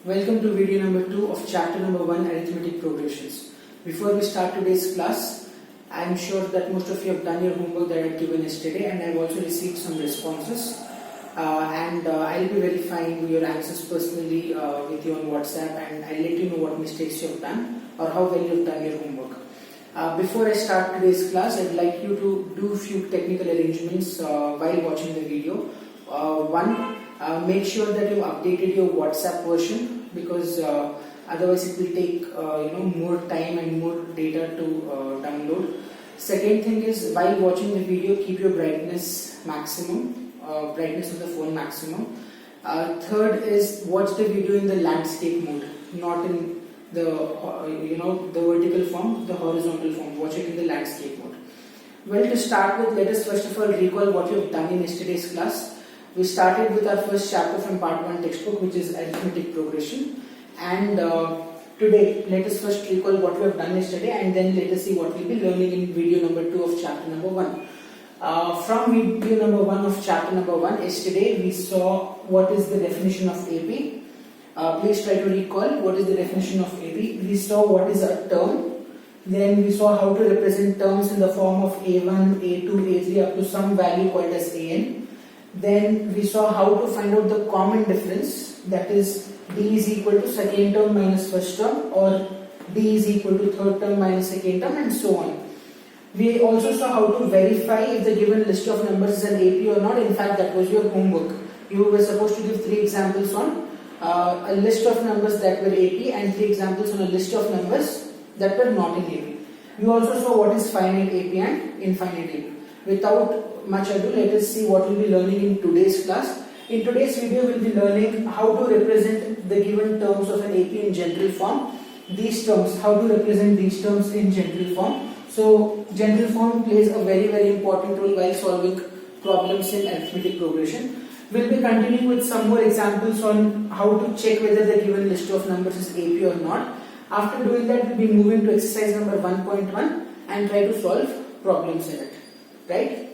Welcome to video number 2 of chapter number 1, Arithmetic Progressions. Before we start today's class, I am sure that most of you have done your homework that I had given yesterday, and I have also received some responses. I'll be verifying your answers personally with you on WhatsApp, and I'll let you know what mistakes you have done or how well you have done your homework. Before I start today's class, I'd like you to do a few technical arrangements while watching the video. Make sure that you updated your WhatsApp version, because otherwise it will take more time and more data to download. Second thing is, while watching the video, keep your brightness maximum, brightness of the phone maximum. Third is, watch the video in the landscape mode, not in the the vertical form, the horizontal form. Watch it in the landscape mode. Well, to start with, let us first of all recall what you have done in yesterday's class. We started with our first chapter from Part-1 textbook, which is Arithmetic Progression. And today, let us first recall what we have done yesterday, and then let us see what we'll be learning in video number 2 of chapter number 1. From video number 1 of chapter number 1, yesterday we saw what is the definition of AP. Please try to recall what is the definition of AP. We saw what is a term. Then we saw how to represent terms in the form of A1, A2, A3 up to some value called as AN. Then we saw how to find out the common difference, that is D is equal to second term minus first term, or D is equal to third term minus second term, and so on. We also saw how to verify if the given list of numbers is an AP or not. In fact, that was your homework. You were supposed to give 3 examples on a list of numbers that were AP and 3 examples on a list of numbers that were not in AP. We also saw what is finite AP and infinite AP. Without much ado, let us see what we will be learning in today's class. In today's video, we will be learning how to represent the given terms of an AP in general form. These terms, how to represent these terms in general form. So, general form plays a very important role while solving problems in arithmetic progression. We will be continuing with some more examples on how to check whether the given list of numbers is AP or not. After doing that, we will be moving to exercise number 1.1 and try to solve problems in it. Right?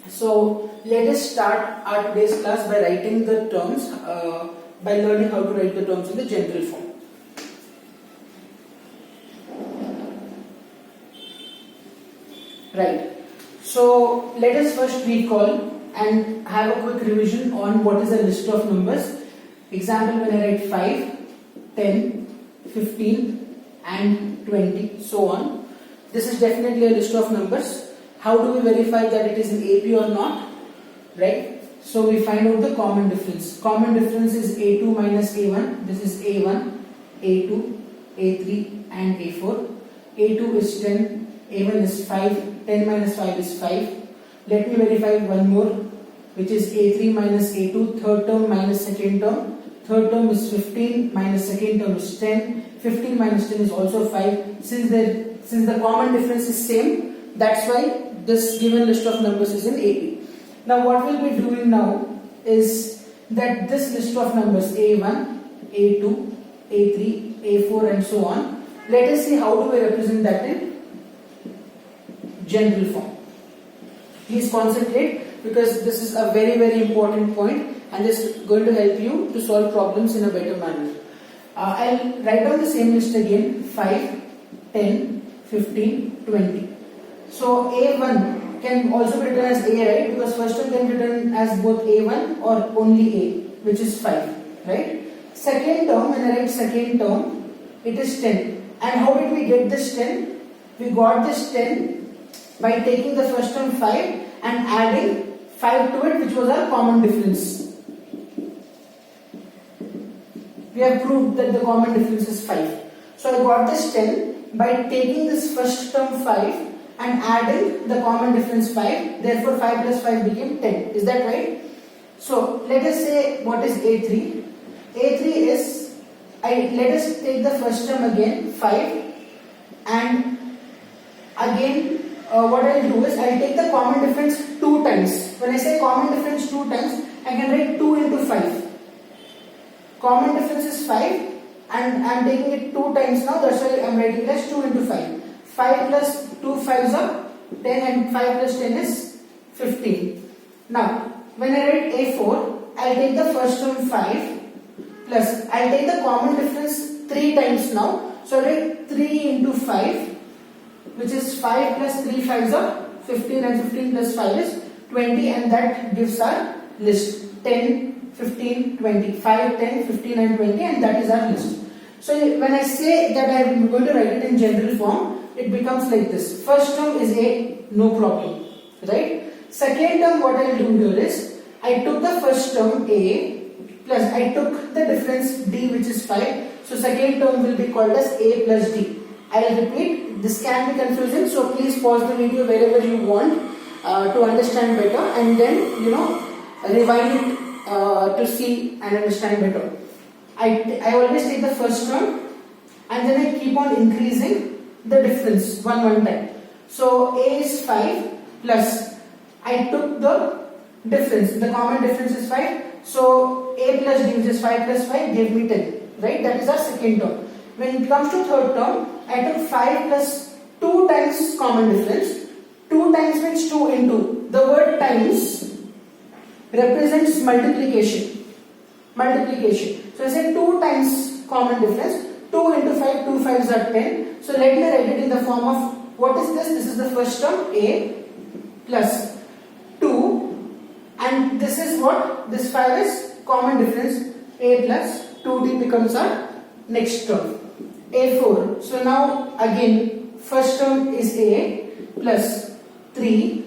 So, let us start our today's class by writing the terms, by learning how to write the terms in the general form. Right. So, let us first recall and have a quick revision on what is a list of numbers. Example, when I write 5, 10, 15 and 20, so on. This is definitely a list of numbers. How do we verify that it is an AP or not? Right? So we find out the common difference. Common difference is A2 minus A1. This is A1, A2, A3 and A4. A2 is 10, A1 is 5, 10 minus 5 is 5. Let me verify one more, which is A3 minus A2, third term minus second term. Third term is 15 minus second term is 10. 15 minus 10 is also 5. Since the common difference is same, that's why this given list of numbers is in AP. Now what we'll be doing now is that this list of numbers A1, A2, A3, A4 and so on, let us see how do we represent that in general form. Please concentrate, because this is a very important point and this is going to help you to solve problems in a better manner. I'll write down the same list again: 5, 10, 15, 20. So A1 can also be written as A, right? Because first term can be written as both A1 or only A, which is 5, right? Second term, when I write second term, it is 10. And how did we get this 10? We got this 10 by taking the first term 5 and adding 5 to it, which was our common difference. We have proved that the common difference is 5. So I got this 10 by taking this first term 5 and adding the common difference 5. Therefore 5 plus 5 became 10. Is that right? So let us say what is A3. A3 is, let us take the first term again 5, and again what I will do is I will take the common difference 2 times. When I say common difference 2 times, I can write 2 into 5. Common difference is 5 and I am taking it 2 times now, that's why I am writing it as 2 into 5. 5 plus 2 5s are 10 and 5 plus 10 is 15. Now, when I write A4, I will take the first term 5 plus I'll take the common difference 3 times now. So I'll write 3 into 5, which is 5 plus 3 5s are 15, and 15 plus 5 is 20, and that gives our list 10, 15, 20, 5, 10, 15 and 20, and that is our list. So when I say that I am going to write it in general form, it becomes like this. First term is A, no problem, right? Second term, what I will do here is, I took the first term A, plus I took the difference D, which is 5. So second term will be called as A plus D. I will repeat, this can be confusing, so please pause the video wherever you want to understand better, and then rewind it to see and understand better. I always take the first term and then I keep on increasing the difference one time. So A is 5 plus I took the difference, the common difference is 5. So A plus D, which is 5 plus 5, gave me 10, right? That is our second term. When it comes to third term, I took 5 plus 2 times common difference. 2 times means 2 into. The word times represents multiplication. So I said 2 times common difference. 2 into 5, 2 5s are 10. So let me write it in the form of, what is this? This is the first term, A plus 2, and this is what? This 5 is common difference. A plus 2D becomes our next term. A4. So now again, first term is A plus 3,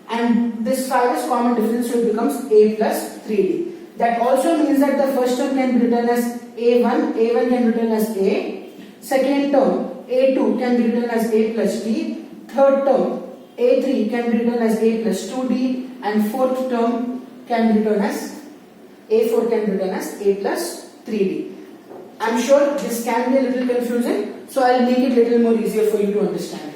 and this 5 is common difference, so it becomes A plus 3D. That also means that the first term can be written as A1 can be written as A, second term A2 can be written as A plus D, third term A3 can be written as A plus 2D, and fourth term can be written as A4 can be written as A plus 3D. I'm sure this can be a little confusing, so I'll make it a little more easier for you to understand.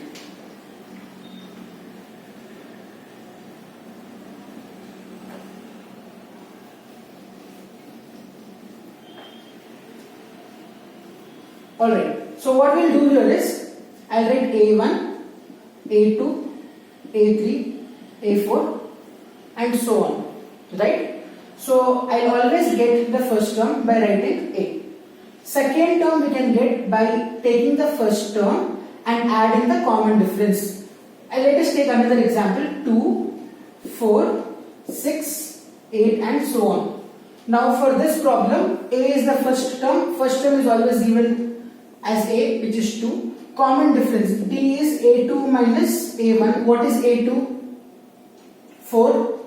Alright, so what we'll do here is, I'll write A1, A2, A3, A4 and so on, right? So I'll always get the first term by writing A. Second term we can get by taking the first term and adding the common difference. Let us take another example, 2, 4, 6, 8 and so on. Now for this problem, A is the first term is always given as A, which is 2. Common difference, D is A2 minus A1. What is A2? 4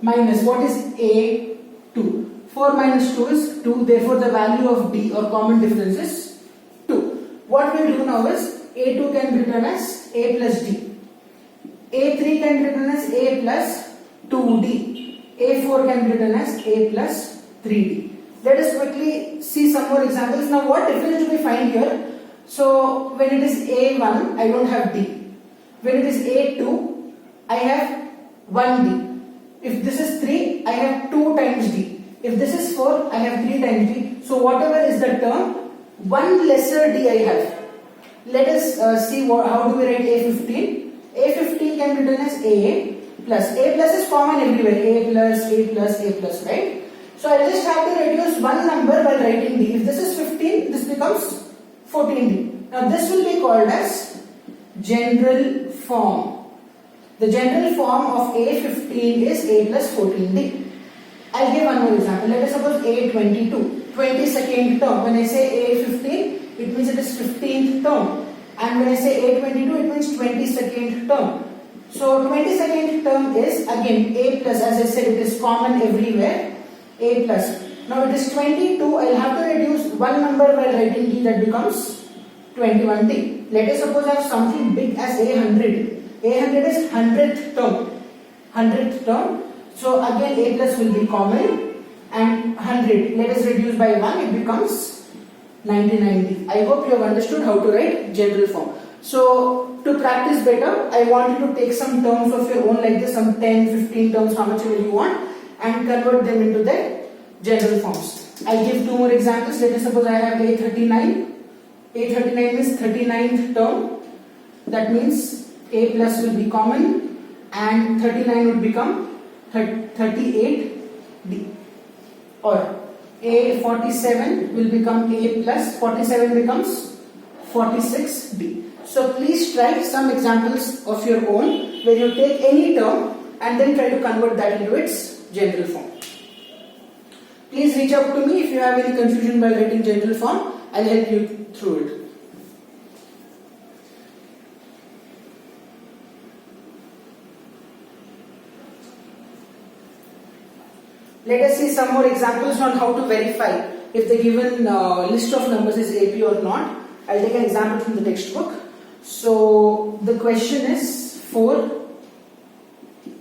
minus what is A2? 4 minus 2 is 2, therefore the value of D or common difference is 2. What we will do now is, A2 can be written as A plus D. A3 can be written as A plus 2D. A4 can be written as A plus 3D. Let us quickly see some more examples. Now what difference do we find here? So when it is A1, I don't have D. When it is A2, I have 1D. If this is 3, I have 2 times D. If this is 4, I have 3 times D. So whatever is the term, 1 lesser D I have. Let us see how do we write A15. A15 can be written as A plus. A plus is common everywhere. A plus, A plus, A plus, right? So I just have to reduce one number while writing D. If this is 15, this becomes 14D. Now this will be called as general form. The general form of A15 is A plus 14D. I'll give one more example. Let us suppose A22, 22nd term. When I say A15, it means it is 15th term. And when I say A22, it means 22nd term. So 22nd term is again A plus, as I said, it is common everywhere. A plus. Now it is 22, I will have to reduce one number while writing D, that becomes 21D. Let us suppose I have something big as A100. A100 is 100th term. 100th term. So again A plus will be common, and 100. Let us reduce by 1, it becomes 99D. I hope you have understood how to write general form. So to practice better, I want you to take some terms of your own like this, some 10, 15 terms, how much you want, and convert them into the general forms. I'll give 2 more examples. Let us suppose I have A39. A39 is 39th term. That means A plus will be common and 39 would become 38D. Or A 47 will become A plus 47 becomes 46D. So please try some examples of your own where you take any term and then try to convert that into its general form. Please reach out to me if you have any confusion while writing general form. I'll help you through it. Let us see some more examples on how to verify if the given list of numbers is AP or not. I'll take an example from the textbook. So the question is 4,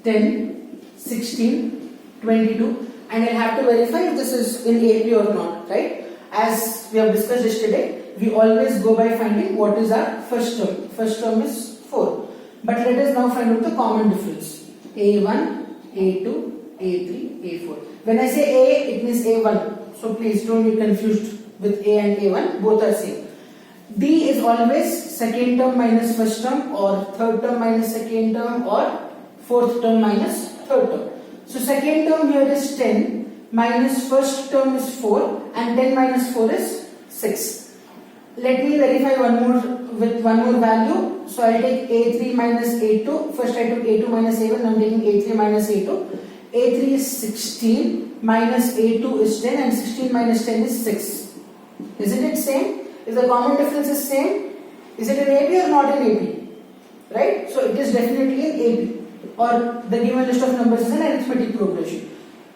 10, 16, 22, and I'll have to verify if this is in AP or not, right? As we have discussed yesterday, we always go by finding what is our first term. First term is 4. But let us now find out the common difference. A1, A2, A3, A4. When I say A, it means A1. So please don't be confused with A and A1. Both are same. D is always second term minus first term, or third term minus second term, or fourth term minus third term. So second term here is 10, minus first term is 4, and 10 minus 4 is 6. Let me verify one more with one more value. So I'll take A3 minus A2. First I took A2 minus A1, now I'm taking A3 minus A2. A3 is 16, minus A2 is 10, and 16 minus 10 is 6. Isn't it same? If the common difference is same, is it in AP or not in AP? Right? So it is definitely in AP, or the given list of numbers is an arithmetic progression.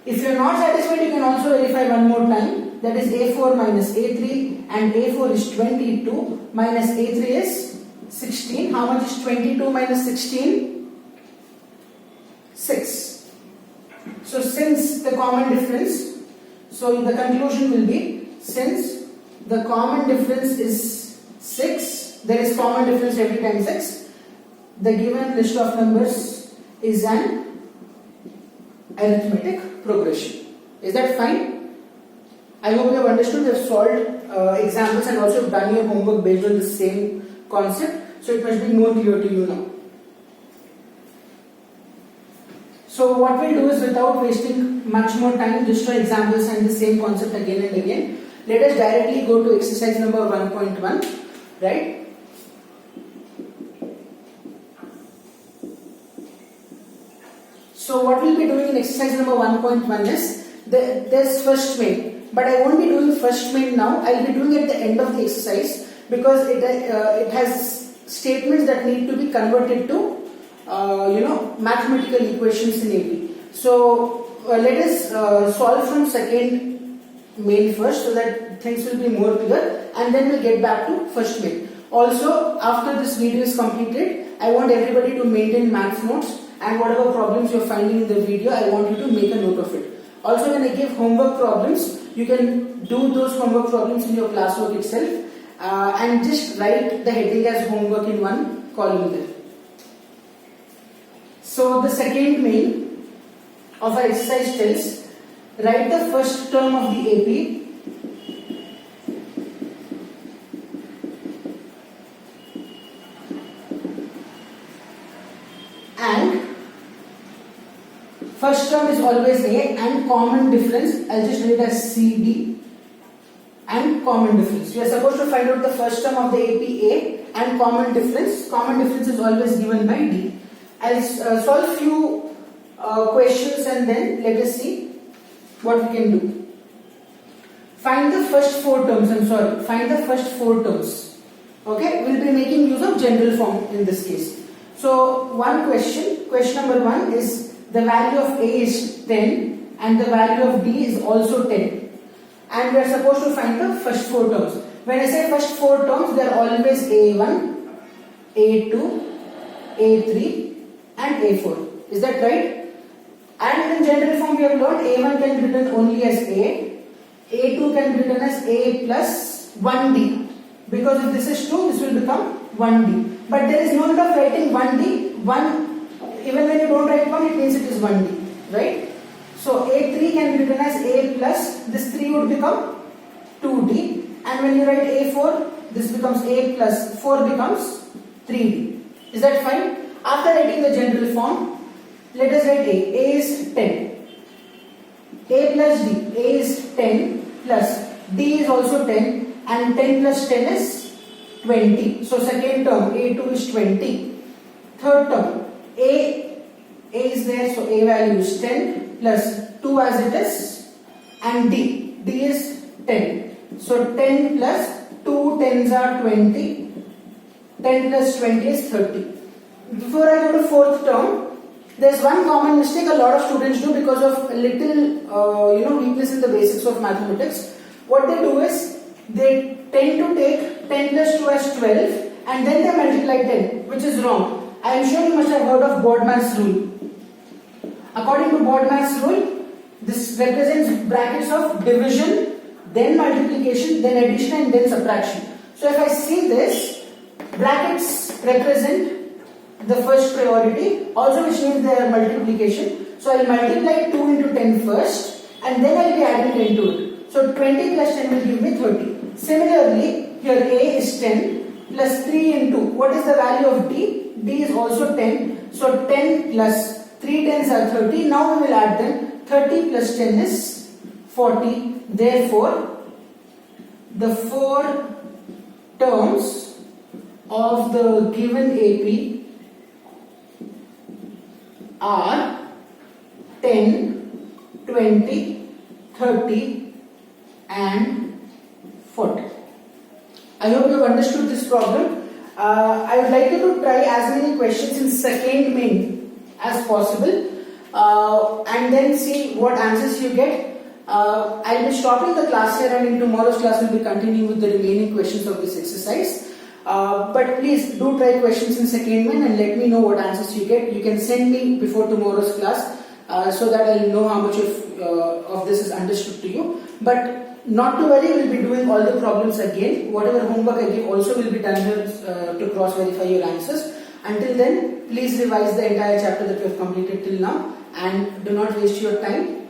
If you are not satisfied, you can also verify one more time. That is A4 minus A3, and A4 is 22, minus A3 is 16. How much is 22 minus 16? 6. So since the common difference, so the conclusion will be, since the common difference is 6, there is common difference every time 6, the given list of numbers is an arithmetic progression. Is that fine? I hope you have understood. You have solved examples and also done your homework based on the same concept, so it must be more clear to you now. So what we'll do is, without wasting much more time, just try examples and the same concept again and again. Let us directly go to exercise number 1.1, right? So what we'll be doing in exercise number 1.1 is, there's first main, but I won't be doing first main now. I'll be doing it at the end of the exercise, because it has statements that need to be converted to mathematical equations in AP. So let us solve from second main first, so that things will be more clear, and then we'll get back to first main. Also, after this video is completed, I want everybody to maintain maths notes, and whatever problems you're finding in the video, I want you to make a note of it. Also, when I give homework problems, you can do those homework problems in your classwork itself, and just write the heading as homework in one column there. So the second main of our exercise tells, write the first term of the AP and first term is always A, and common difference, I'll just write it as CD, and common difference. We are supposed to find out the first term of the AP A and common difference. Common difference is always given by D. I'll solve few questions and then let us see what we can do. Find the first 4 terms, find the first 4 terms. Okay, we'll be making use of general form in this case. So one question number 1 is, the value of A is 10 and the value of B is also 10. And we are supposed to find the first 4 terms. When I say first 4 terms, they are always A1, A2, A3 and A4. Is that right? And in general form we have learned A1 can be written only as A, A2 can be written as A plus 1D, because if this is 2, this will become 1D. But there is no need of writing 1D, even when you don't write 1, it means it is 1D, right? So A3 can be written as A plus, this 3 would become 2D, and when you write A4, this becomes A plus 4 becomes 3D. Is that fine? After writing the general form, let us write A. A is 10. A plus D. A is 10 plus D is also 10 and 10 plus 10 is 20. So second term A2 is 20. Third term A is there, so A value is 10 plus 2 as it is, and D is 10. So 10 plus 2 10s are 20. 10 plus 20 is 30. Before I go to fourth term, there's one common mistake a lot of students do because of a little weakness in the basics of mathematics. What they do is they tend to take 10 plus 2 as 12 and then they multiply 10, which is wrong. I am sure you must have heard of BODMAS rule. According to BODMAS rule, this represents brackets of division, then multiplication, then addition and then subtraction. So if I see this, brackets represent the first priority, also which means their multiplication. So I will multiply 2 into 10 first and then I will be adding 10 to it. So 20 plus 10 will give me 30. Similarly, here A is 10 plus 3 into, what is the value of D? D is also 10. So 10 plus 3 tens are 30. Now we will add them. 30 plus 10 is 40. Therefore, the 4 terms of the given AP are 10, 20, 30 and 40. I hope you have understood this problem. I would like you to try as many questions in second main as possible and then see what answers you get. I'll be stopping the class here and in tomorrow's class we'll be continuing with the remaining questions of this exercise. But please do try questions in second main and let me know what answers you get. You can send me before tomorrow's class so that I'll know how much of this is understood to you. But not to worry, we'll be doing all the problems again. Whatever homework I give also will be done here to cross verify your answers. Until then, please revise the entire chapter that you have completed till now and do not waste your time.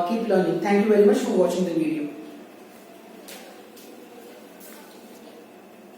Keep learning. Thank you very much for watching the video.